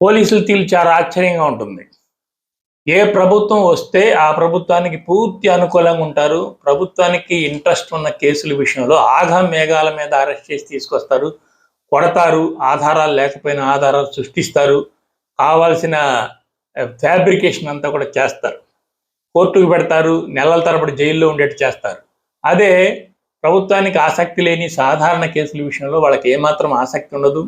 పోలీసుల తీరు చాలా ఆశ్చర్యంగా ఉంటుంది. ఏ ప్రభుత్వం వస్తే ఆ ప్రభుత్వానికి పూర్తి అనుకూలంగా ఉంటారు. ప్రభుత్వానికి ఇంట్రెస్ట్ ఉన్న కేసుల విషయంలో ఆఘం మేఘాల మీద అరెస్ట్ చేసి తీసుకొస్తారు. కొడతారు. ఆధారాలు లేకపోయినా ఆధారాలు సృష్టిస్తారు. కావాల్సిన ఫ్యాబ్రికేషన్ అంతా కూడా చేస్తారు. కోర్టుకు పెడతారు. నెలల తరబడి జైల్లో ఉండేట్టు చేస్తారు. అదే ప్రభుత్వానికి ఆసక్తి లేని సాధారణ కేసుల విషయంలో వాళ్ళకి ఏమాత్రం ఆసక్తి ఉండదు.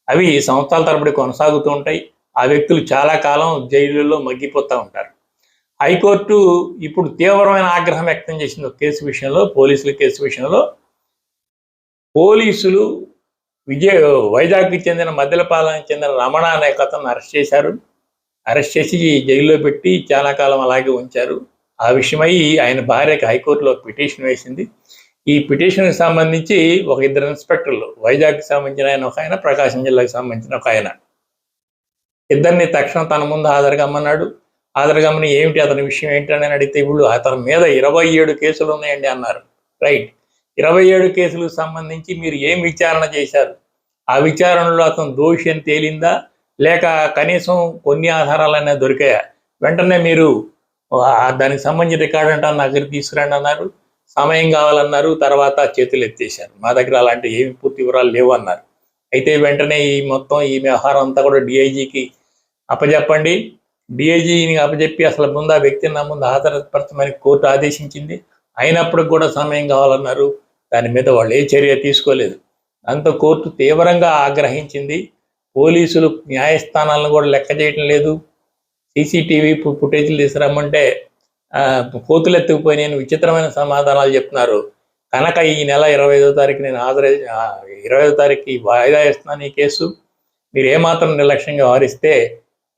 అవి సంవత్సరాల తరబడి కొనసాగుతూ ఉంటాయి. ఆ వ్యక్తులు చాలా కాలం జైలులో మగ్గిపోతూ ఉంటారు. హైకోర్టు ఇప్పుడు తీవ్రమైన ఆగ్రహం వ్యక్తం చేసింది ఒక కేసు విషయంలో, పోలీసుల కేసు విషయంలో. పోలీసులు వైజాగ్కి చెందిన మద్దెలపాలెంకి చెందిన రమణ అనే అతను అరెస్ట్ చేశారు. అరెస్ట్ చేసి జైల్లో పెట్టి చాలా కాలం అలాగే ఉంచారు. ఆ విషయమై ఆయన భార్యకి హైకోర్టులో పిటిషన్ వేసింది. ఈ పిటిషన్కి సంబంధించి ఒక ఇద్దరు ఇన్స్పెక్టర్లు, వైజాగ్కి సంబంధించిన ఆయన ఒక ఆయన, ప్రకాశం జిల్లాకు సంబంధించిన ఒక ఆయన, ఇద్దరిని తక్షణం తన ముందు హాజరుగమ్మన్నాడు. హాజరుగమ్మని ఏమిటి అతని విషయం ఏంటి అని అడిగితే, ఇప్పుడు అతని మీద 27 కేసులు ఉన్నాయండి అన్నారు. రైట్, 27 కేసులకు సంబంధించి మీరు ఏం విచారణ చేశారు? ఆ విచారణలో అతను దోషి అని తేలిందా, లేక కనీసం కొన్ని ఆధారాలైనా దొరికాయా? వెంటనే మీరు దానికి సంబంధించిన రికార్డు అంటే నా దగ్గర తీసుకురండి అన్నారు. సమయం కావాలన్నారు. తర్వాత చేతులు ఎత్తేశారు. మా దగ్గర అలాంటి ఏమి పూర్తి వివరాలు లేవు అన్నారు. అయితే వెంటనే ఈ వ్యవహారం అంతా కూడా డిఐజీకి అప్పచెప్పండి. డిఐజీని అప్పచెప్పి అసలు ముందు ఆ వ్యక్తిని నా ముందు హాజరుపరచమని కోర్టు ఆదేశించింది. అయినప్పటికి కూడా సమయం కావాలన్నారు. దాని మీద వాళ్ళు ఏ చర్య తీసుకోలేదు. దాంతో కోర్టు తీవ్రంగా ఆగ్రహించింది. పోలీసులు న్యాయస్థానాలను కూడా లెక్క చేయటం లేదు. సీసీటీవీ ఫుటేజీలు తీసుకురమ్మంటే కోతులు ఎత్తుకుపోయిన విచిత్రమైన సమాధానాలు చెప్తున్నారు. కనుక ఈ నెల 25వ తారీఖు నేను 25వ తారీఖుకి వాయిదా ఇస్తున్నాను ఈ కేసు. మీరు ఏమాత్రం నిర్లక్ష్యంగా వ్యవహరిస్తే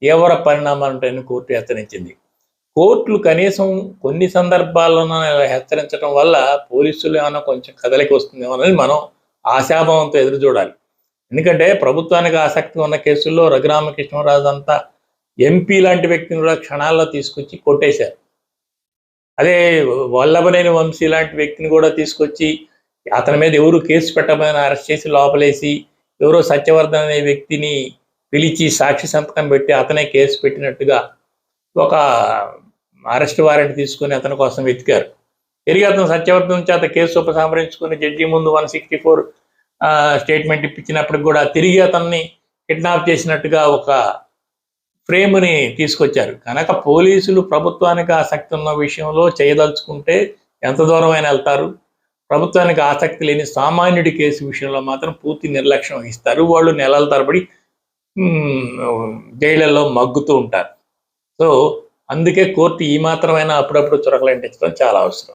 తీవ్ర పరిణామాలు ఉంటాయని కోర్టు హెచ్చరించింది. కోర్టులు కనీసం కొన్ని సందర్భాల్లోనూ హెచ్చరించడం వల్ల పోలీసులు ఏమైనా కొంచెం కదలికి వస్తుందేమో అనేది మనం ఆశాభావంతో ఎదురు చూడాలి. ఎందుకంటే ప్రభుత్వానికి ఆసక్తి ఉన్న కేసుల్లో రఘురామకృష్ణరాజు అంతా ఎంపీ లాంటి వ్యక్తిని కూడా క్షణాల్లో తీసుకొచ్చి కొట్టేశారు. అదే వల్లభనేని వంశీ లాంటి వ్యక్తిని కూడా తీసుకొచ్చి అతని మీద ఎవరు కేసు పెట్టమని అరెస్ట్ చేసి లోపలేసి, ఎవరో సత్యవర్ధన్ అనే వ్యక్తిని పిలిచి సాక్షి సంతకం పెట్టి అతనే కేసు పెట్టినట్టుగా ఒక అరెస్ట్ వారెంట్ తీసుకుని అతని కోసం వెతికారు. తిరిగి అతను సత్యవర్ధన్ చేత కేసు ఉపసంహరించుకుని జడ్జి ముందు 164 స్టేట్మెంట్ ఇప్పించినప్పటికి కూడా తిరిగి అతన్ని కిడ్నాప్ చేసినట్టుగా ఒక ఫ్రేమ్ని తీసుకొచ్చారు. కనుక పోలీసులు ప్రభుత్వానికి ఆసక్తి ఉన్న విషయంలో చేయదలుచుకుంటే ఎంత దూరమైనా వెళ్తారు. ప్రభుత్వానికి ఆసక్తి లేని సామాన్యుడి కేసు విషయంలో మాత్రం పూర్తి నిర్లక్ష్యం వహిస్తారు. వాళ్ళు నెలల తరబడి జైళ్ళల్లో మగ్గుతూ ఉంటారు. సో అందుకే కోర్టు ఈ మాత్రమైనా అప్పుడప్పుడు చురకలంటించడం చాలా అవసరం.